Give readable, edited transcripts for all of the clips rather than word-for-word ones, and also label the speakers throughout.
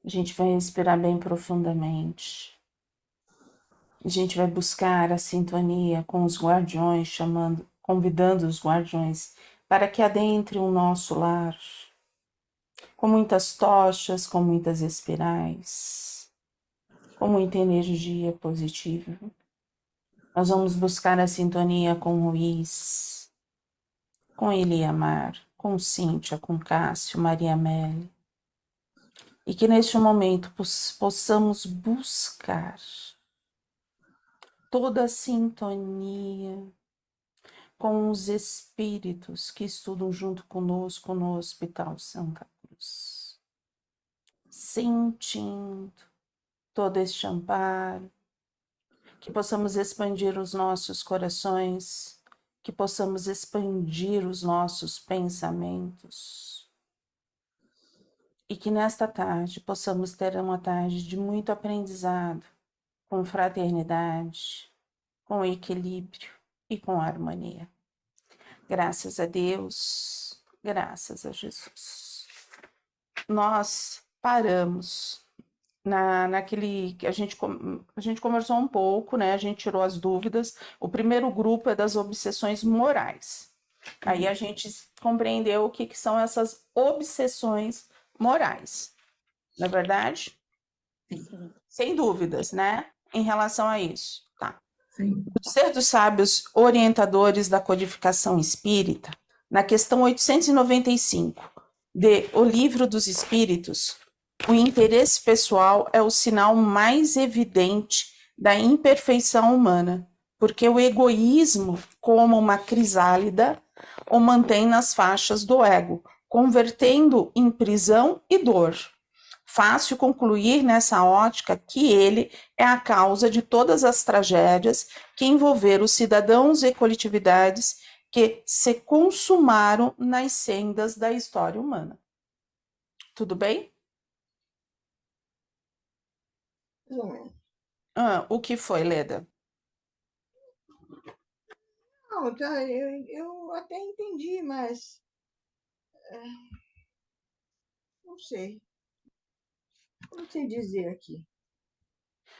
Speaker 1: A gente vai respirar bem profundamente. A gente vai buscar a sintonia com os guardiões, chamando, convidando os guardiões para que adentrem o nosso lar, com muitas tochas, com muitas espirais, com muita energia positiva. Nós vamos buscar a sintonia com Luiz, com Eliamar, com Cíntia, com Cássio, Maria Amélia. E que neste momento possamos buscar toda a sintonia com os espíritos que estudam junto conosco no Hospital Santa Cruz, sentindo todo este amparo, que possamos expandir os nossos corações, que possamos expandir os nossos pensamentos e que nesta tarde possamos ter uma tarde de muito aprendizado, com fraternidade, com equilíbrio e com harmonia. Graças a Deus, graças a Jesus. Nós paramos naquele que a gente conversou um pouco, né? A gente tirou as dúvidas. O primeiro grupo é das obsessões morais. Aí a gente compreendeu o que são essas obsessões morais. Não é verdade?
Speaker 2: Sim.
Speaker 1: Sem dúvidas, né? Em relação a isso. Tá.
Speaker 2: Sim.
Speaker 1: O Ser dos Sábios Orientadores da Codificação Espírita, na questão 895 de O Livro dos Espíritos, o interesse pessoal é o sinal mais evidente da imperfeição humana, porque o egoísmo, como uma crisálida, o mantém nas faixas do ego, convertendo em prisão e dor. Fácil concluir nessa ótica que ele é a causa de todas as tragédias que envolveram os cidadãos e coletividades que se consumaram nas sendas da história humana. Tudo bem? O que foi, Leda?
Speaker 2: Não, tá, eu até entendi, mas não sei. Não sei dizer aqui.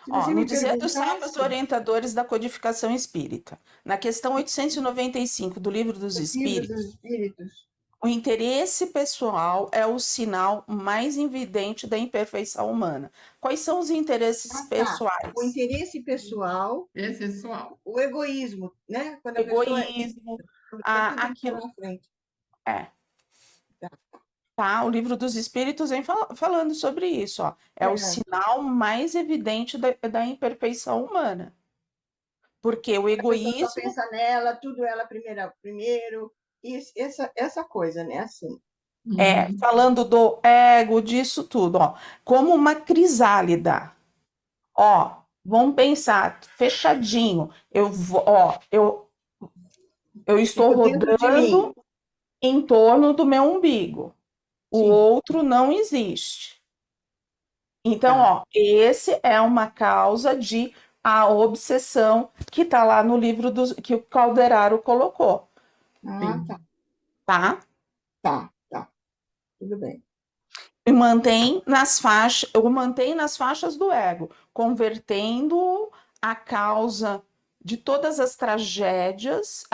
Speaker 2: Se você
Speaker 1: No
Speaker 2: me
Speaker 1: Dizer dos
Speaker 2: perguntasse,
Speaker 1: Sábios Orientadores da Codificação Espírita, na questão 895 do Livro dos
Speaker 2: o livro
Speaker 1: Espíritos,
Speaker 2: dos espíritos,
Speaker 1: o interesse pessoal é o sinal mais evidente da imperfeição humana. Quais são os interesses
Speaker 2: tá. O
Speaker 1: pessoais?
Speaker 2: interesse pessoal,
Speaker 3: Pessoal.
Speaker 2: o egoísmo, né? Quando a pessoa.
Speaker 1: Egoísmo,
Speaker 2: Vai tudo
Speaker 1: aquilo.
Speaker 2: na frente.
Speaker 1: É,
Speaker 2: Tá.
Speaker 1: tá? O Livro dos Espíritos vem falando sobre isso, ó. É o
Speaker 2: É.
Speaker 1: sinal mais evidente da imperfeição humana. Porque o
Speaker 2: A pessoa só
Speaker 1: egoísmo
Speaker 2: pensa nela, tudo ela primeiro. Essa coisa, né? Assim.
Speaker 1: falando do ego, disso tudo, ó, como uma crisálida. Ó, vamos pensar, fechadinho. Eu estou
Speaker 2: Fico dentro de mim.
Speaker 1: rodando em torno do meu umbigo. O
Speaker 2: Sim.
Speaker 1: outro não existe. Então,
Speaker 2: Tá.
Speaker 1: ó, esse é uma causa de a obsessão que está lá no livro que o Calderaro colocou,
Speaker 2: Ah, tá.
Speaker 1: tá?
Speaker 2: Tá. Tudo bem.
Speaker 1: E mantém nas faixas do ego, convertendo a causa de todas as tragédias,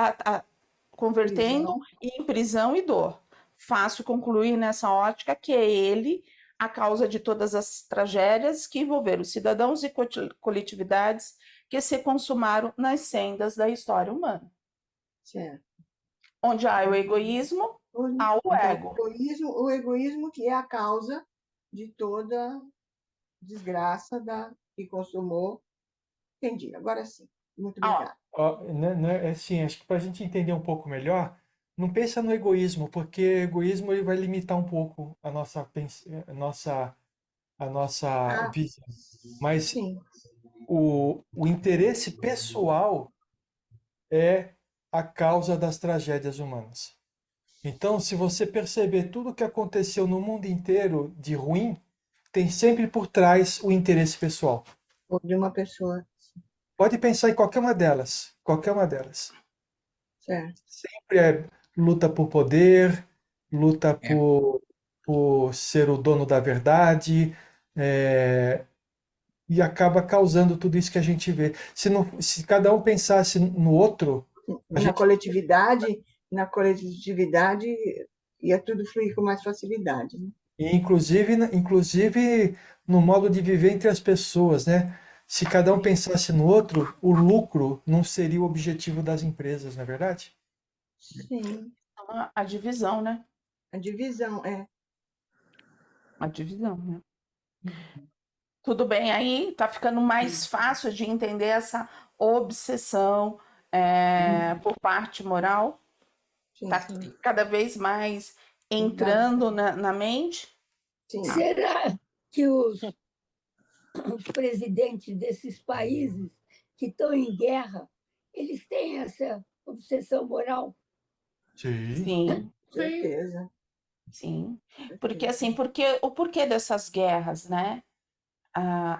Speaker 1: convertendo
Speaker 2: Prisão.
Speaker 1: em prisão e dor. Fácil concluir nessa ótica que é ele a causa de todas as tragédias que envolveram cidadãos e coletividades que se consumaram nas sendas da história humana.
Speaker 2: Certo.
Speaker 1: Onde há o egoísmo, há o
Speaker 2: Então,
Speaker 1: ego.
Speaker 2: o egoísmo que é a causa de toda desgraça que consumou. Entendi. Agora sim. Muito
Speaker 1: Ah,
Speaker 2: obrigada.
Speaker 4: Ó, né, assim, acho que para a gente entender um pouco melhor, não pensa no egoísmo, porque o egoísmo ele vai limitar um pouco a nossa
Speaker 2: Ah,
Speaker 4: visão. Mas
Speaker 2: sim.
Speaker 4: o interesse pessoal é a causa das tragédias humanas. Então, se você perceber tudo o que aconteceu no mundo inteiro de ruim, tem sempre por trás o interesse pessoal.
Speaker 2: Ou de uma pessoa.
Speaker 4: Pode pensar em qualquer uma delas, qualquer uma delas.
Speaker 2: Certo.
Speaker 4: Sempre é luta por poder, luta
Speaker 3: É.
Speaker 4: por ser o dono da verdade, e acaba causando tudo isso que a gente vê. Se cada um pensasse no outro, a gente,
Speaker 2: Na coletividade ia tudo fluir com mais facilidade, né?
Speaker 4: e inclusive no modo de viver entre as pessoas, né? Se cada um pensasse no outro, o lucro não seria o objetivo das empresas, não é verdade?
Speaker 2: Sim,
Speaker 1: Então, a divisão, né?
Speaker 2: a divisão
Speaker 1: A divisão, né? Tudo bem, aí tá ficando mais fácil de entender essa obsessão por parte moral.
Speaker 2: sim,
Speaker 1: Tá cada vez mais entrando na mente.
Speaker 2: sim.
Speaker 3: Será que os presidentes desses países que estão em guerra, eles têm essa obsessão moral?
Speaker 4: Sim.
Speaker 1: Sim,
Speaker 2: Certeza.
Speaker 1: sim. Porque assim, o porquê dessas guerras, né?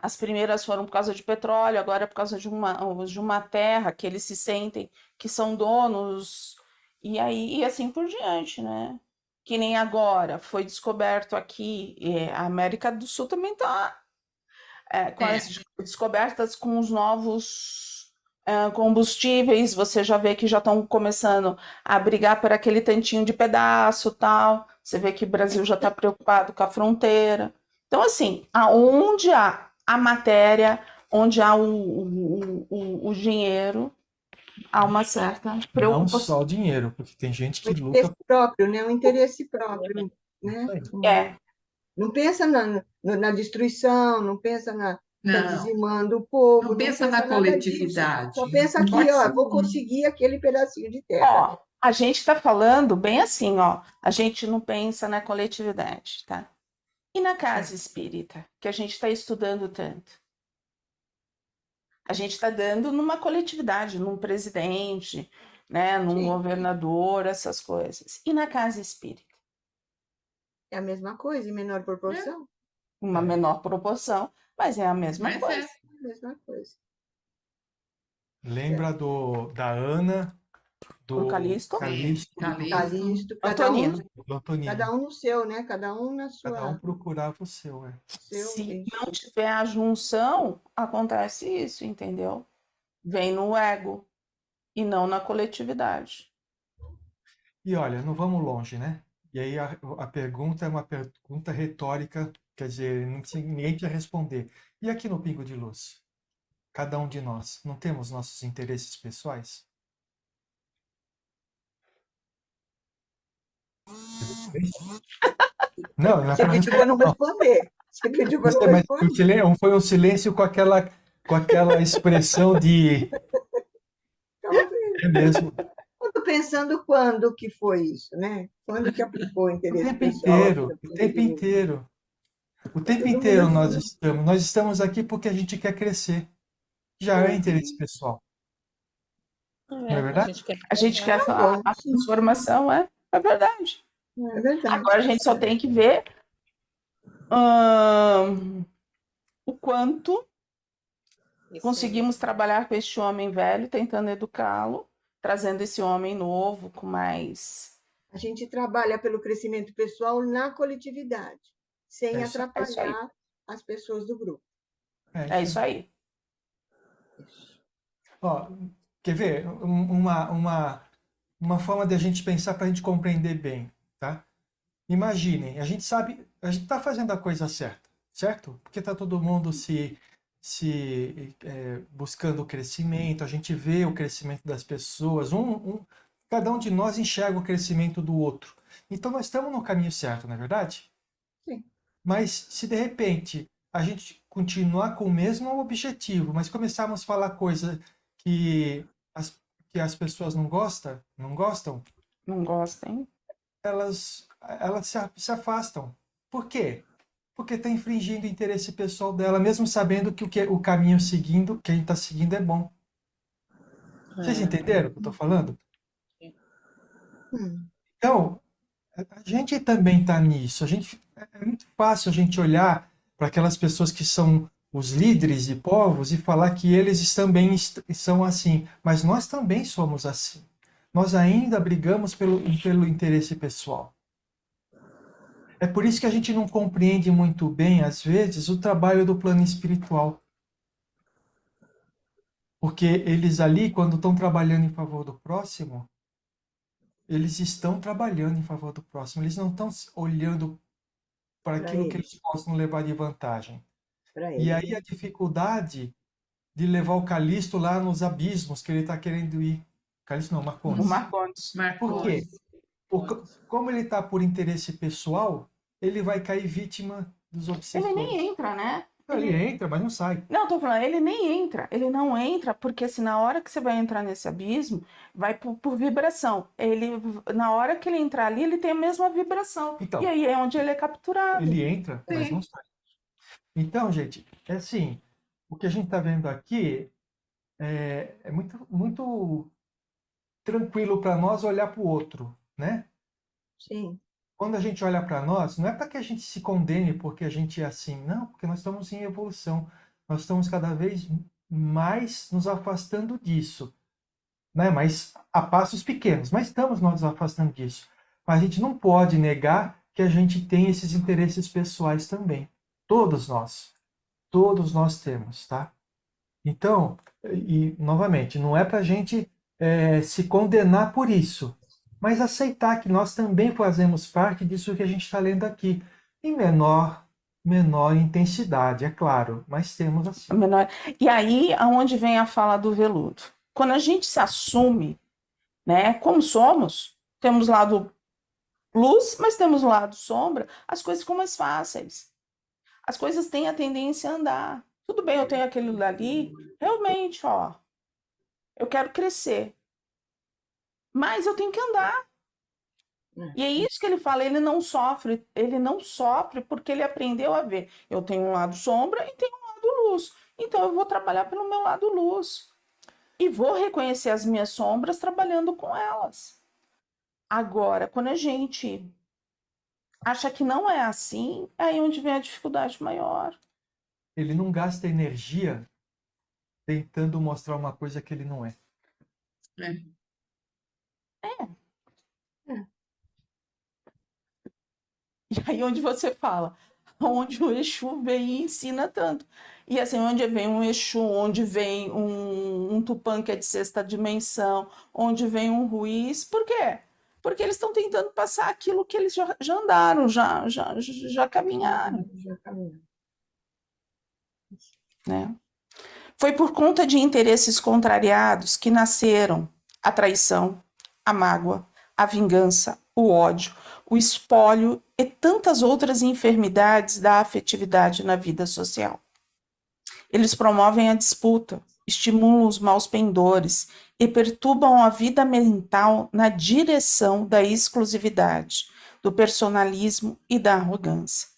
Speaker 1: As primeiras foram por causa de petróleo, agora é por causa de uma terra que eles se sentem que são donos, e aí e assim por diante, né? Que nem agora foi descoberto aqui, a América do Sul também está com as descobertas com os novos combustíveis, você já vê que já estão começando a brigar por aquele tantinho de pedaço, tal. Você vê que o Brasil já está preocupado com a fronteira. Então, assim, aonde há a matéria, onde há o dinheiro, há uma certa
Speaker 4: Não
Speaker 1: preocupação.
Speaker 4: só o dinheiro, porque tem gente
Speaker 2: O
Speaker 4: que luta
Speaker 2: interesse próprio, né? O interesse próprio, né?
Speaker 4: por isso aí.
Speaker 2: Não pensa na destruição, não pensa tá
Speaker 5: Não,
Speaker 2: dizimando o povo,
Speaker 5: não pensa na
Speaker 2: nada disso.
Speaker 5: coletividade.
Speaker 2: Só pensa
Speaker 5: Não
Speaker 2: aqui,
Speaker 5: pode
Speaker 2: ó,
Speaker 5: ser.
Speaker 2: vou conseguir aquele pedacinho de terra.
Speaker 1: Ó, a gente está falando bem assim, ó. A gente não pensa na coletividade, tá? E na casa espírita, que a gente está estudando tanto? A gente está dando numa coletividade, num presidente, né, num
Speaker 2: Sim.
Speaker 1: governador, essas coisas. E na casa espírita?
Speaker 2: É a mesma coisa, em menor proporção.
Speaker 1: Uma menor proporção, mas é a mesma
Speaker 5: Mas
Speaker 1: coisa.
Speaker 5: é.
Speaker 2: É a mesma coisa.
Speaker 4: Lembra da Ana,
Speaker 1: Do Calixto?
Speaker 4: Calixto,
Speaker 2: Calixto,
Speaker 1: Antonino.
Speaker 4: do Antonino.
Speaker 2: cada um no seu, né? Cada um na
Speaker 4: Cada um
Speaker 2: sua,
Speaker 4: procurava o seu,
Speaker 2: seu.
Speaker 1: Se não tiver a junção, acontece isso, entendeu? Vem no ego e não na coletividade.
Speaker 4: E olha, não vamos longe, né? E aí a pergunta é uma pergunta retórica, quer dizer, ninguém precisa responder. E aqui no Pingo de Luz? Cada um de nós, não temos nossos interesses pessoais? Não, não é
Speaker 2: Você
Speaker 4: para
Speaker 2: pediu para não responder. Você pediu para não
Speaker 4: mas
Speaker 2: responder.
Speaker 4: foi um silêncio com aquela expressão de é mesmo.
Speaker 2: Eu estou pensando quando que foi isso, né? Quando que aplicou o
Speaker 4: O
Speaker 2: interesse
Speaker 4: tempo
Speaker 2: pessoal?
Speaker 4: inteiro, o tempo inteiro. O tempo
Speaker 2: todo
Speaker 4: inteiro
Speaker 2: mundo
Speaker 4: nós estamos aqui porque a gente quer crescer. Já é interesse pessoal, não é verdade?
Speaker 1: A gente quer
Speaker 2: bom,
Speaker 1: a
Speaker 2: sim.
Speaker 1: transformação, é verdade.
Speaker 2: É verdade.
Speaker 1: Agora a gente só tem que ver o quanto conseguimos trabalhar com este homem velho, tentando educá-lo, trazendo esse homem novo com mais.
Speaker 2: A gente trabalha pelo crescimento pessoal na coletividade, sem
Speaker 4: É isso-
Speaker 2: atrapalhar as pessoas do grupo.
Speaker 1: É isso aí.
Speaker 4: Ó, quer ver? Uma forma de a gente pensar para a gente compreender bem, tá? Imaginem, a gente sabe, a gente está fazendo a coisa certa, certo? Porque está todo mundo buscando o crescimento, a gente vê o crescimento das pessoas, cada um de nós enxerga o crescimento do outro. Então nós estamos no caminho certo, não é verdade?
Speaker 2: Sim.
Speaker 4: Mas se de repente a gente continuar com o mesmo objetivo, mas começarmos a falar coisas que as pessoas não gostam,
Speaker 1: Não gostem.
Speaker 4: elas se afastam. Por quê? Porque está infringindo o interesse pessoal dela, mesmo sabendo que o caminho seguindo, que a gente está seguindo é bom. Vocês entenderam o que eu estou falando? Então, a gente também está nisso. É muito fácil a gente olhar para aquelas pessoas que são os líderes de povos e falar que eles também são assim. Mas nós também somos assim. Nós ainda brigamos pelo interesse pessoal. É por isso que a gente não compreende muito bem, às vezes, o trabalho do plano espiritual. Porque eles ali, quando estão trabalhando em favor do próximo, eles estão trabalhando em favor do próximo. Eles não estão olhando para
Speaker 2: Para
Speaker 4: aquilo que
Speaker 2: eles,
Speaker 4: eles possam levar de vantagem.
Speaker 2: para
Speaker 4: E
Speaker 2: eles.
Speaker 4: aí a dificuldade de levar o Calixto lá nos abismos que ele está querendo ir. Calixto não,
Speaker 1: O
Speaker 4: Marcondes.
Speaker 1: Marcondes.
Speaker 4: Por quê?
Speaker 5: Marcondes.
Speaker 4: Como ele está por interesse pessoal, ele vai cair vítima dos
Speaker 1: Ele
Speaker 4: obsessores.
Speaker 1: nem entra, né?
Speaker 4: Ele entra, mas não sai.
Speaker 1: Não, tô falando, ele nem entra. Ele não entra porque assim, na hora que você vai entrar nesse abismo, vai por vibração. Na hora que ele entrar ali, ele tem a mesma vibração.
Speaker 4: Então.
Speaker 1: E aí é onde ele é capturado.
Speaker 4: Ele entra, mas
Speaker 5: Sim.
Speaker 4: não sai. Então, gente, é assim, o que a gente está vendo aqui é muito, muito tranquilo para nós olhar para o outro, né?
Speaker 2: Sim,
Speaker 4: Quando a gente olha para nós, não é para que a gente se condene porque a gente é assim, não, porque nós estamos em evolução. Nós estamos cada vez mais nos afastando disso, né? Mas a passos pequenos, mas estamos nos afastando disso. Mas a gente não pode negar que a gente tem esses interesses pessoais também. Todos nós temos, tá? Então, e novamente, não é para a gente se condenar por isso, mas aceitar que nós também fazemos parte disso que a gente está lendo aqui, em menor intensidade, é claro, mas temos assim.
Speaker 1: Menor. E aí, aonde vem a fala do veludo? Quando a gente se assume, né, como somos, temos lado luz, mas temos lado sombra, as coisas ficam mais fáceis. As coisas têm a tendência a andar. Tudo bem, eu tenho aquele dali, realmente, ó, eu quero crescer, mas eu tenho que andar. E é isso que ele fala, ele não sofre porque ele aprendeu a ver. Eu tenho um lado sombra e tenho um lado luz. Então eu vou trabalhar pelo meu lado luz. E vou reconhecer as minhas sombras trabalhando com elas. Agora, quando a gente acha que não é assim, é aí onde vem a dificuldade maior.
Speaker 4: Ele não gasta energia tentando mostrar uma coisa que ele não é.
Speaker 1: E aí onde você fala, onde o Exu vem e ensina tanto. E assim, onde vem um Exu, onde vem um Tupã que é de sexta dimensão, onde vem um Ruiz, por quê? Porque eles estão tentando passar aquilo que eles já andaram, já caminharam,
Speaker 2: já caminhou.
Speaker 1: né? Foi por conta de interesses contrariados que nasceram a traição, a mágoa, a vingança, o ódio, o espólio e tantas outras enfermidades da afetividade na vida social. Eles promovem a disputa, estimulam os maus pendores e perturbam a vida mental na direção da exclusividade, do personalismo e da arrogância.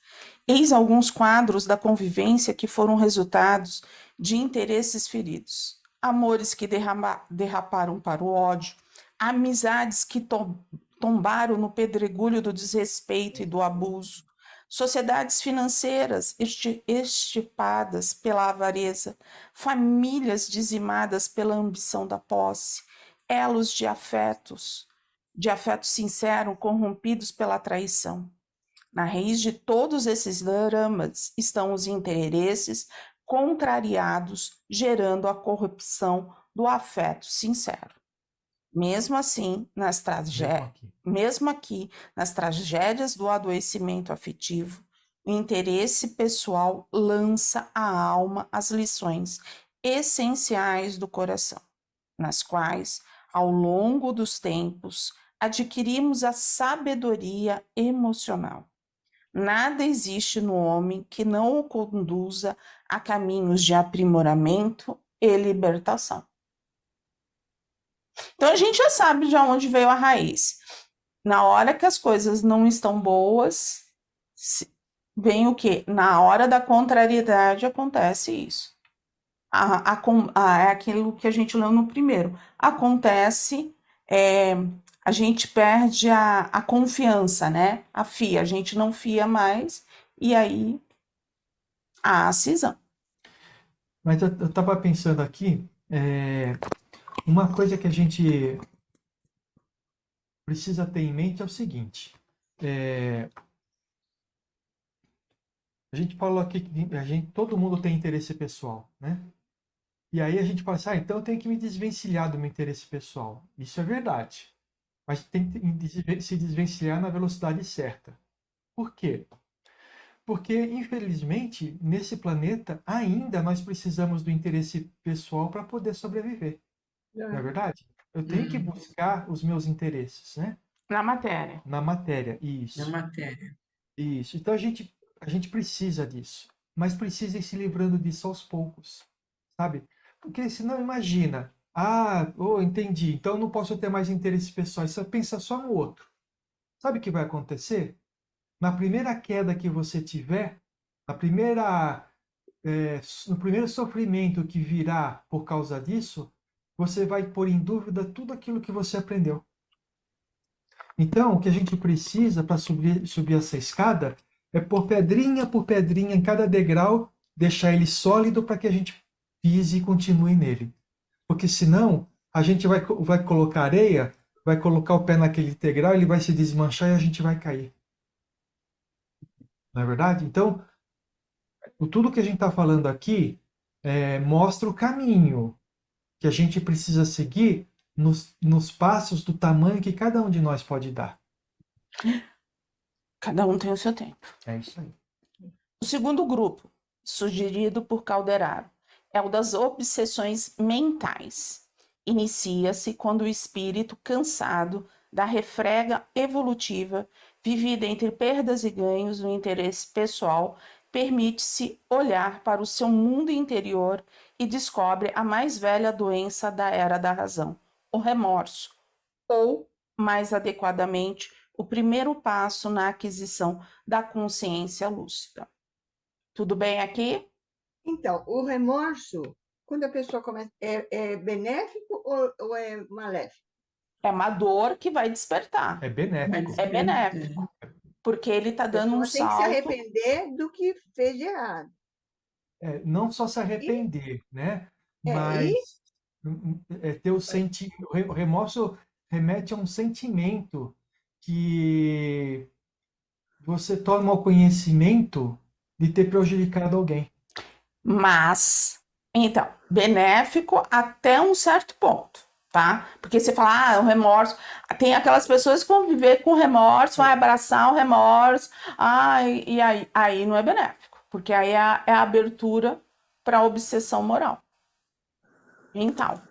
Speaker 1: Eis alguns quadros da convivência que foram resultados de interesses feridos. Amores que derraparam para o ódio, amizades que tombaram no pedregulho do desrespeito e do abuso, sociedades financeiras extirpadas pela avareza, famílias dizimadas pela ambição da posse, elos de afeto sincero corrompidos pela traição. Na raiz de todos esses dramas estão os interesses contrariados, gerando a corrupção do afeto sincero. Mesmo assim, mesmo aqui, nas tragédias do adoecimento afetivo, o interesse pessoal lança à alma as lições essenciais do coração, nas quais, ao longo dos tempos, adquirimos a sabedoria emocional. Nada existe no homem que não o conduza a caminhos de aprimoramento e libertação. Então a gente já sabe de onde veio a raiz. Na hora que as coisas não estão boas, vem o quê? Na hora da contrariedade acontece isso. É aquilo que a gente leu no primeiro. Acontece, a gente perde a confiança, né? A gente não fia mais, e aí há a cisão.
Speaker 4: Mas eu estava pensando aqui, uma coisa que a gente precisa ter em mente é o seguinte: A gente falou aqui que todo mundo tem interesse pessoal, né? E aí a gente fala assim, então eu tenho que me desvencilhar do meu interesse pessoal. Isso é verdade. Mas tem que se desvencilhar na velocidade certa. Por quê? Porque, infelizmente, nesse planeta, ainda nós precisamos do interesse pessoal para poder sobreviver. Não é verdade? Eu tenho que buscar os meus interesses, né?
Speaker 1: Na matéria.
Speaker 4: Na matéria,
Speaker 5: Na
Speaker 4: isso.
Speaker 5: matéria.
Speaker 4: Isso. Então a gente precisa disso. Mas precisa ir se livrando disso aos poucos, sabe? Porque senão imagina, entendi, então eu não posso ter mais interesses pessoais, só pensa só no outro. Sabe o que vai acontecer? Na primeira queda que você tiver, no primeiro sofrimento que virá por causa disso, você vai pôr em dúvida tudo aquilo que você aprendeu. Então, o que a gente precisa para subir essa escada é pôr pedrinha por pedrinha em cada degrau, deixar ele sólido para que a gente pise e continue nele. Porque senão, a gente vai colocar areia, vai colocar o pé naquele degrau, ele vai se desmanchar e a gente vai cair. Não é verdade? Então, tudo que a gente está falando aqui mostra o caminho que a gente precisa seguir nos passos do tamanho que cada um de nós pode dar.
Speaker 1: Cada um tem o seu tempo.
Speaker 4: É isso aí.
Speaker 1: O segundo grupo, sugerido por Calderaro, é o das obsessões mentais. Inicia-se quando o espírito, cansado da refrega evolutiva, vivida entre perdas e ganhos no interesse pessoal, permite-se olhar para o seu mundo interior e descobre a mais velha doença da era da razão, o remorso, ou, mais adequadamente, o primeiro passo na aquisição da consciência lúcida. Tudo bem aqui?
Speaker 2: Então, o remorso, quando a pessoa começa, é benéfico ou é maléfico?
Speaker 1: É uma dor que vai despertar.
Speaker 4: É benéfico.
Speaker 1: É benéfico. Porque ele está
Speaker 2: A
Speaker 1: dando um
Speaker 2: pessoa tem que se
Speaker 1: salto.
Speaker 2: arrepender do que fez de errado.
Speaker 4: Não só se arrepender, né?
Speaker 2: E
Speaker 4: Mas ter o remorso remete a um sentimento que você toma o conhecimento de ter prejudicado alguém.
Speaker 1: Mas, então, benéfico até um certo ponto, tá? Porque você fala, o remorso. Tem aquelas pessoas que vão viver com remorso, vai abraçar o remorso, e aí não é benéfico, porque aí é a abertura para a obsessão moral. Mental.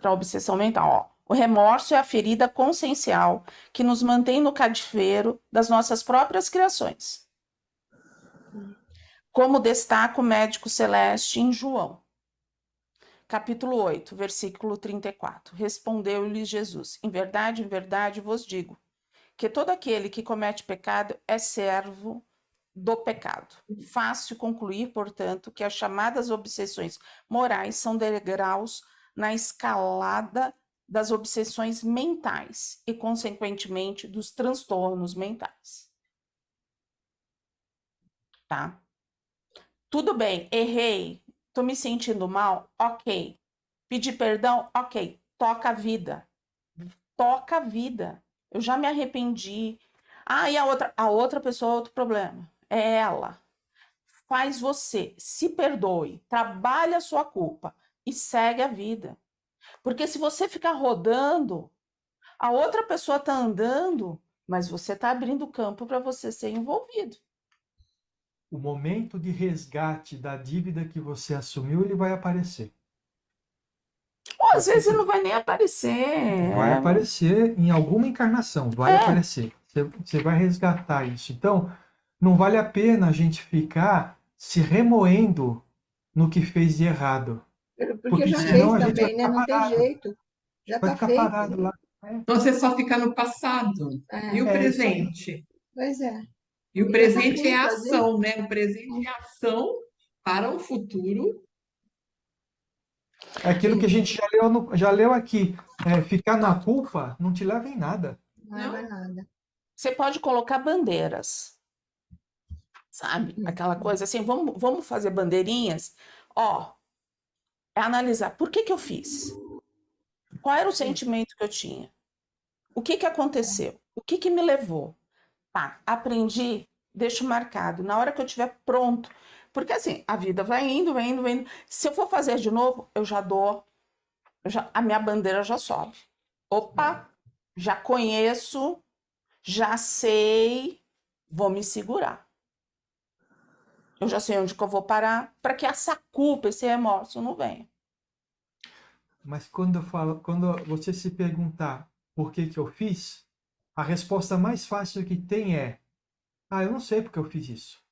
Speaker 1: Para a obsessão mental, ó. O remorso é a ferida consciencial que nos mantém no cativeiro das nossas próprias criações. Como destaca o médico celeste em João, capítulo 8, versículo 34. Respondeu-lhe Jesus: em verdade vos digo, que todo aquele que comete pecado é servo do pecado. Fácil concluir, portanto, que as chamadas obsessões morais são degraus na escalada das obsessões mentais e, consequentemente, dos transtornos mentais. Tá? Tudo bem, errei, tô me sentindo mal, ok. Pedir perdão, ok. Toca a vida. Toca a vida. Eu já me arrependi. E a outra pessoa é outro problema. É ela. Faz você, se perdoe, trabalha a sua culpa e segue a vida. Porque se você ficar rodando, a outra pessoa está andando, mas você está abrindo campo para você ser envolvido.
Speaker 4: O momento de resgate da dívida que você assumiu, ele vai aparecer.
Speaker 1: Ou às vezes não vai nem aparecer.
Speaker 4: Vai aparecer em alguma encarnação, vai aparecer. Você vai resgatar isso. Então, não vale a pena a gente ficar se remoendo no que fez de errado.
Speaker 2: Porque já fez
Speaker 4: senão a gente
Speaker 2: também,
Speaker 4: vai
Speaker 2: né?
Speaker 4: ficar
Speaker 2: Não tem
Speaker 4: parado.
Speaker 2: jeito. Já
Speaker 4: Vai
Speaker 2: está
Speaker 4: ficar
Speaker 2: feito.
Speaker 4: parado lá.
Speaker 5: Você só fica no passado. E o presente?
Speaker 2: Pois é.
Speaker 5: E o
Speaker 2: E
Speaker 5: presente é
Speaker 2: já tá feito,
Speaker 5: ação, né? O presente é ação para o futuro.
Speaker 4: É aquilo que a gente já leu aqui. Ficar na culpa não te leva em nada.
Speaker 2: Não é nada.
Speaker 1: Você pode colocar bandeiras, sabe? Aquela coisa assim, vamos fazer bandeirinhas. Ó, é analisar por que eu fiz. Qual era o sentimento que eu tinha? O que aconteceu? O que me levou? Tá, aprendi, deixo marcado. Na hora que eu estiver pronto, porque assim, a vida vai indo, vai indo, vai indo. Se eu for fazer de novo, eu já dou, a minha bandeira já sobe. Opa, já conheço, já sei, vou me segurar. Eu já sei onde que eu vou parar, para que essa culpa, esse remorso não venha.
Speaker 4: Mas quando você se perguntar por que eu fiz, a resposta mais fácil que tem é: ah, eu não sei porque eu fiz isso.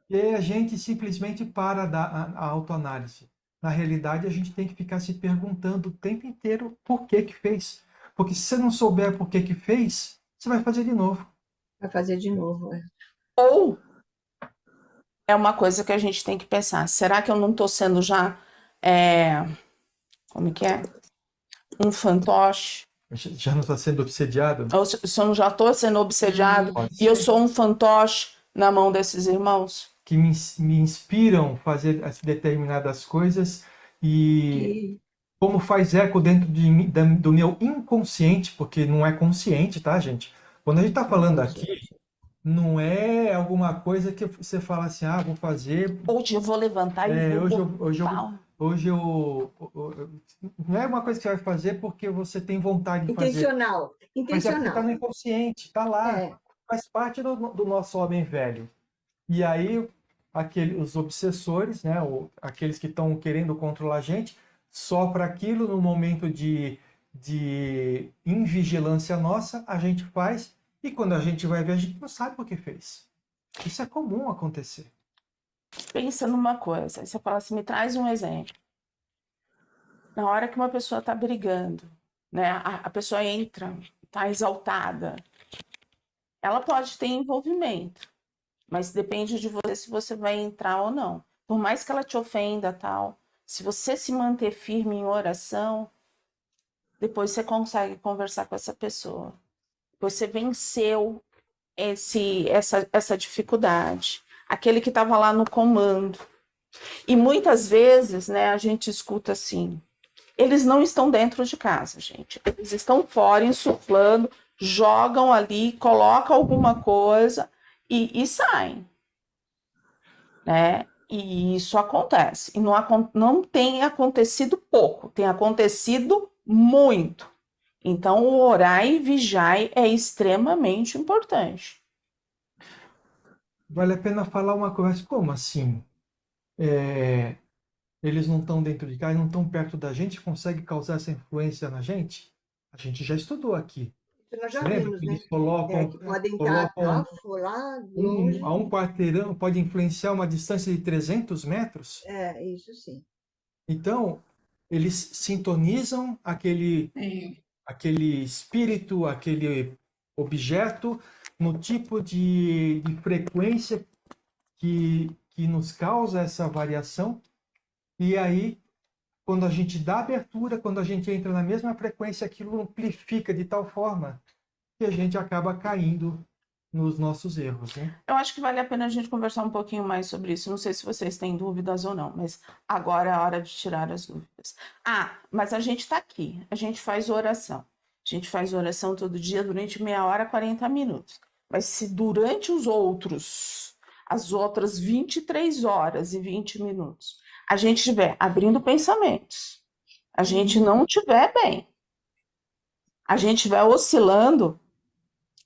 Speaker 4: E aí a gente simplesmente para a autoanálise. Na realidade, a gente tem que ficar se perguntando o tempo inteiro por que fez. Porque se você não souber por que fez, você vai fazer de novo.
Speaker 2: Vai fazer de novo.
Speaker 1: Ou é uma coisa que a gente tem que pensar, será que eu não estou sendo já, como que é? Um fantoche?
Speaker 4: Já não está sendo obsediado?
Speaker 1: Ou se eu não já estou sendo obsediado
Speaker 4: Pode
Speaker 1: e eu
Speaker 4: ser.
Speaker 1: sou um fantoche na mão desses irmãos?
Speaker 4: Que me inspiram a fazer as determinadas coisas e como faz eco dentro de mim, do meu inconsciente, porque não é consciente, tá, gente? Quando a gente está falando aqui, não é alguma coisa que você fala assim, ah, vou fazer.
Speaker 1: Ou eu vou levantar e vou
Speaker 4: Hoje não é uma coisa que você vai fazer porque você tem vontade de fazer.
Speaker 2: Intencional.
Speaker 4: Mas é porque está
Speaker 2: Intencional.
Speaker 4: no inconsciente, está lá.
Speaker 2: É.
Speaker 4: Faz parte do nosso homem velho. E aí, os obsessores, né, aqueles que estão querendo controlar a gente, sopra aquilo no momento de invigilância nossa, a gente faz, e quando a gente vai ver, a gente não sabe por que fez. Isso é comum acontecer.
Speaker 1: Pensa numa coisa, aí você fala assim, me traz um exemplo. Na hora que uma pessoa está brigando, né, a pessoa entra, está exaltada, ela pode ter envolvimento, mas depende de você se você vai entrar ou não. Por mais que ela te ofenda, tal, se você se manter firme em oração, depois você conversar com essa pessoa. Você venceu essa dificuldade. Aquele que estava lá no comando. E muitas vezes, né, a gente escuta assim, eles não estão dentro de casa, gente. Eles estão fora, insuflando, jogam ali, colocam alguma coisa e saem. Né? E isso acontece. E não tem acontecido pouco, tem acontecido muito. Então, o orar e vigiar é extremamente importante.
Speaker 4: Vale a pena falar uma coisa, como assim? Eles não estão dentro de casa, não estão perto da gente, consegue causar essa influência na gente? A gente já estudou aqui.
Speaker 2: Nós
Speaker 4: Você
Speaker 2: já
Speaker 4: lembra
Speaker 2: vimos,
Speaker 4: que
Speaker 2: né?
Speaker 4: eles colocam,
Speaker 2: Que podem estar lá longe.
Speaker 4: a um quarteirão, pode influenciar uma distância de 300 metros?
Speaker 2: Isso sim.
Speaker 4: Então, eles sintonizam aquele espírito, aquele objeto, no tipo de frequência que nos causa essa variação. E aí, quando a gente dá abertura, quando a gente entra na mesma frequência, aquilo amplifica de tal forma que a gente acaba caindo nos nossos erros, né?
Speaker 1: Eu acho que vale a pena a gente conversar um pouquinho mais sobre isso. Não sei se vocês têm dúvidas ou não, mas agora é a hora de tirar as dúvidas. Mas a gente está aqui, a gente faz oração. A gente faz oração todo dia durante meia hora, 40 minutos. Mas se durante as outras 23 horas e 20 minutos, a gente estiver abrindo pensamentos, a gente não estiver bem, a gente estiver oscilando,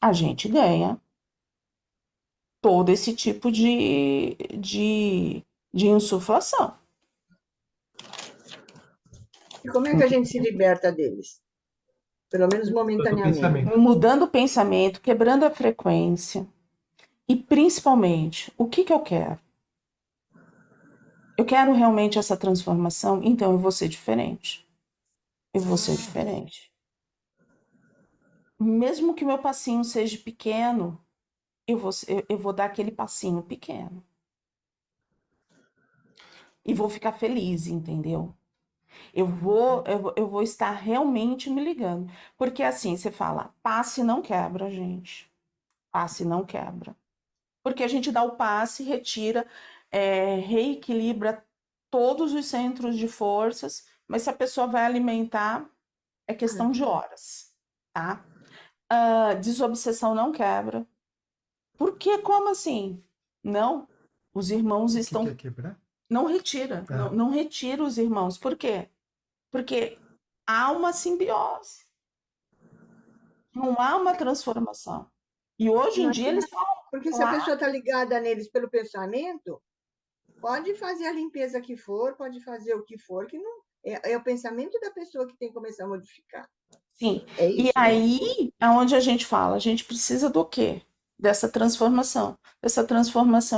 Speaker 1: a gente ganha todo esse tipo de insuflação.
Speaker 2: E como é que a gente se liberta deles? Pelo menos momentaneamente.
Speaker 1: Mudando o pensamento, quebrando a frequência. E principalmente, o que eu quero? Eu quero realmente essa transformação, então eu vou ser diferente. Eu vou ser diferente. Mesmo que meu passinho seja pequeno, eu vou dar aquele passinho pequeno. E vou ficar feliz, entendeu? Eu vou estar realmente me ligando. Porque assim, você fala, passe não quebra, gente. Passe não quebra. Porque a gente dá o passe, retira, reequilibra todos os centros de forças, mas se a pessoa vai alimentar, é questão de horas, tá? Desobsessão não quebra. Por quê? Como assim? Não, os irmãos
Speaker 4: O que
Speaker 1: estão...
Speaker 4: quer quebrar?
Speaker 1: Não retira,
Speaker 4: Ah.
Speaker 1: não retira os irmãos. Por quê? Porque há uma simbiose. Não há uma transformação. E hoje em dia eles falam,
Speaker 2: Porque se a
Speaker 1: claro,
Speaker 2: pessoa está ligada neles pelo pensamento, pode fazer a limpeza que for, pode fazer o que for, que não é o pensamento da pessoa que tem que começar a modificar.
Speaker 1: sim.
Speaker 2: É
Speaker 1: E
Speaker 2: isso, né?
Speaker 1: aí é onde a gente fala, a gente precisa do quê? Dessa transformação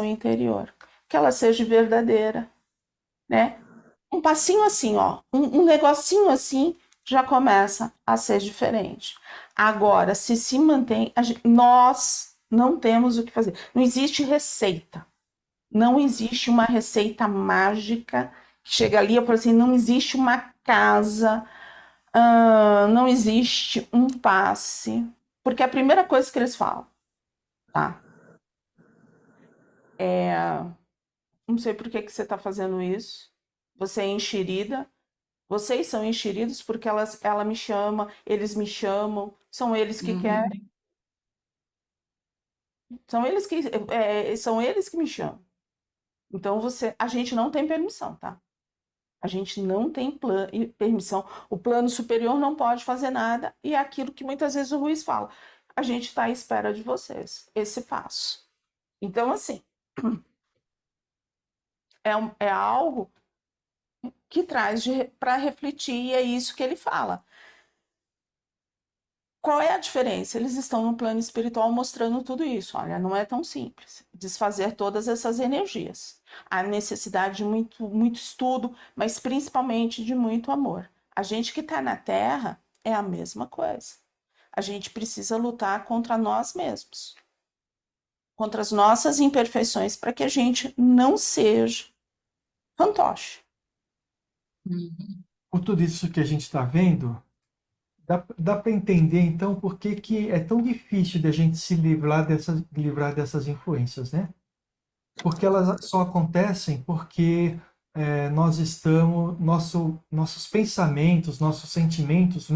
Speaker 1: interior. Que ela seja verdadeira, né? Um passinho assim, ó, um negocinho assim, já começa a ser diferente. Agora, se mantém, nós não temos o que fazer. Não existe receita. Não existe uma receita mágica que chega ali e fala assim, não existe uma casa, não existe um passe. Porque a primeira coisa que eles falam, tá? Não sei por que que você está fazendo isso. Você é enxerida. Vocês são enxeridos porque ela me chama, eles me chamam, são eles que querem, são eles que me chamam. Então a gente não tem permissão, tá? A gente não tem permissão. O plano superior não pode fazer nada e é aquilo que muitas vezes o Ruiz fala. A gente está à espera de vocês, esse passo. Então, assim, é algo que traz para refletir e é isso que ele fala. Qual é a diferença? Eles estão no plano espiritual mostrando tudo isso. Olha, não é tão simples desfazer todas essas energias. Há necessidade de muito estudo, mas principalmente de muito amor. A gente que está na Terra é a mesma coisa. A gente precisa lutar contra nós mesmos, contra as nossas imperfeições, para que a gente não seja fantoche.
Speaker 4: Por tudo isso que a gente está vendo, dá para entender, então, por que que é tão difícil de a gente se livrar dessas influências, né? Porque elas só acontecem porque nós estamos, nossos pensamentos, nossos sentimentos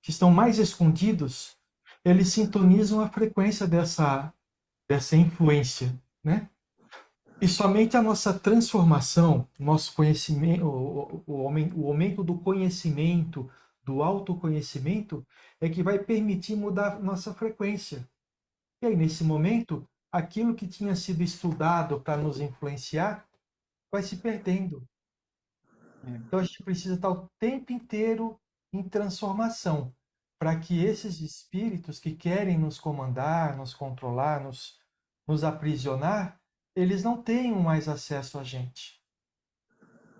Speaker 4: que estão mais escondidos, eles sintonizam a frequência dessa influência, né? E somente a nossa transformação, nosso conhecimento, o aumento do conhecimento, do autoconhecimento, é que vai permitir mudar nossa frequência. E aí, nesse momento, aquilo que tinha sido estudado para nos influenciar vai se perdendo. Então, a gente precisa estar o tempo inteiro em transformação, para que esses espíritos que querem nos comandar, nos controlar, nos aprisionar, eles não tenham mais acesso a gente.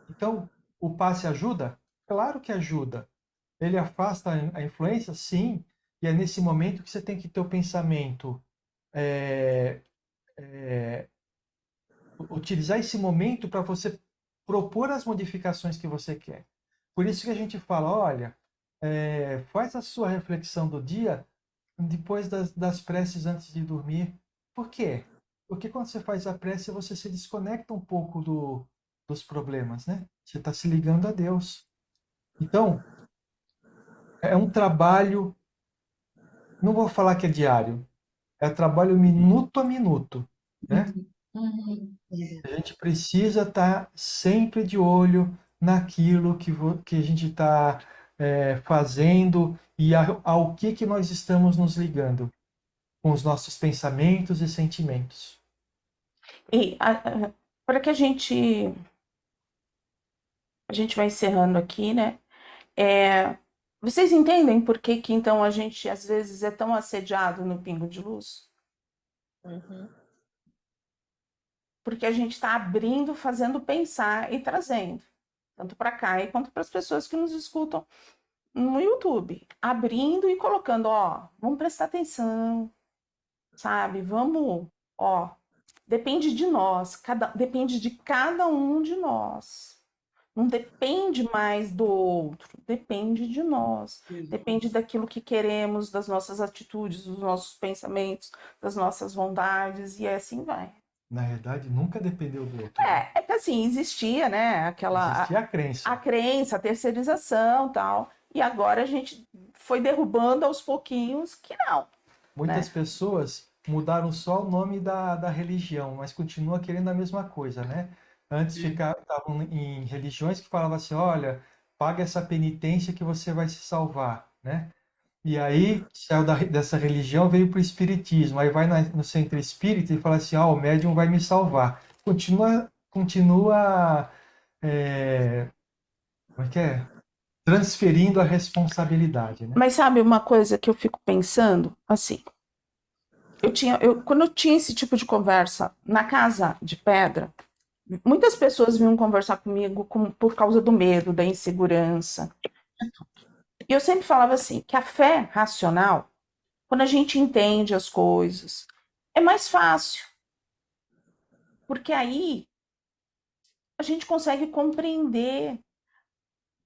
Speaker 4: Então, o passe ajuda? Claro que ajuda. Ele afasta a influência? Sim. E é nesse momento que você tem que ter o pensamento, utilizar esse momento para você propor as modificações que você quer. Por isso que a gente fala, olha, faz a sua reflexão do dia depois das preces antes de dormir. Por quê? Porque quando você faz a prece, você se desconecta um pouco dos problemas, né? Você está se ligando a Deus. Então, é um trabalho, não vou falar que é diário, é trabalho minuto a minuto, né? A gente precisa estar sempre de olho naquilo que a gente está fazendo e ao que nós estamos nos ligando com os nossos pensamentos e sentimentos.
Speaker 1: E para que a gente vai encerrando aqui, né? Vocês entendem por que que então a gente às vezes é tão assediado no Pingo de Luz? Porque a gente está abrindo, fazendo pensar e trazendo, tanto para cá quanto para as pessoas que nos escutam no YouTube, abrindo e colocando, ó, vamos prestar atenção, sabe? Vamos, ó, depende de nós, depende de cada um de nós. Não depende mais do outro, depende de nós. Depende daquilo que queremos, das nossas atitudes, dos nossos pensamentos, das nossas vontades, e assim vai.
Speaker 4: Na verdade, nunca dependeu do outro.
Speaker 1: É que assim, existia, né,
Speaker 4: Existia a crença.
Speaker 1: a crença, a terceirização, tal, e agora a gente foi derrubando aos pouquinhos que não.
Speaker 4: Muitas pessoas mudaram só o nome da religião, mas continua querendo a mesma coisa, né? Antes estavam em religiões que falavam assim, olha, paga essa penitência que você vai se salvar, né? E aí, saiu dessa religião, veio para o espiritismo. Aí vai no centro espírita e fala assim, o médium vai me salvar. Continua, como é que é? Transferindo a responsabilidade, né?
Speaker 1: Mas sabe uma coisa que eu fico pensando? Assim, quando eu tinha esse tipo de conversa na casa de pedra, muitas pessoas vinham conversar comigo por causa do medo, da insegurança. E eu sempre falava assim, que a fé racional, quando a gente entende as coisas, é mais fácil. Porque aí a gente consegue compreender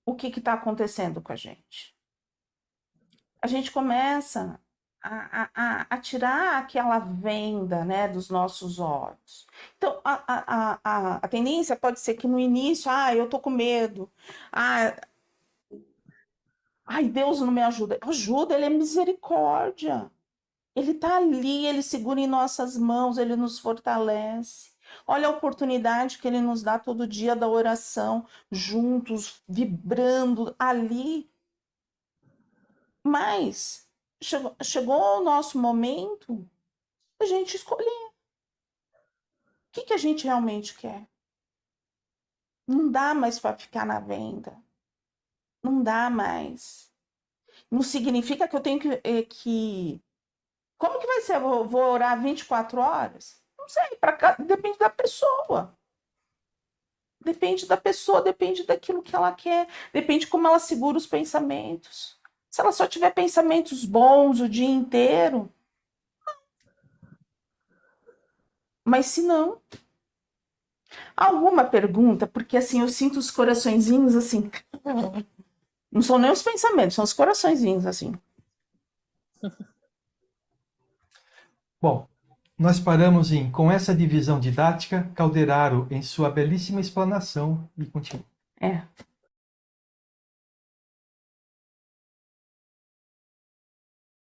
Speaker 1: o que está acontecendo com a gente. A gente começa a tirar aquela venda, né, dos nossos olhos. Então, a tendência pode ser que no início, eu tô com medo, ai, Deus não me ajuda. Ajuda, ele é misericórdia. Ele está ali, ele segura em nossas mãos, ele nos fortalece. Olha a oportunidade que ele nos dá todo dia da oração, juntos, vibrando ali. Mas chegou o nosso momento a gente escolher o que a gente realmente quer. Não dá mais para ficar na venda. Não dá mais. Não significa que eu tenho que... Como que vai ser? Eu vou orar 24 horas? Não sei, depende da pessoa. Depende da pessoa, depende daquilo que ela quer, depende como ela segura os pensamentos. Se ela só tiver pensamentos bons o dia inteiro, mas se não, alguma pergunta, porque assim eu sinto os coraçõezinhos assim, não são nem os pensamentos, são os coraçõezinhos assim.
Speaker 4: Bom, nós paramos com essa divisão didática, Calderaro, em sua belíssima explanação, e continua.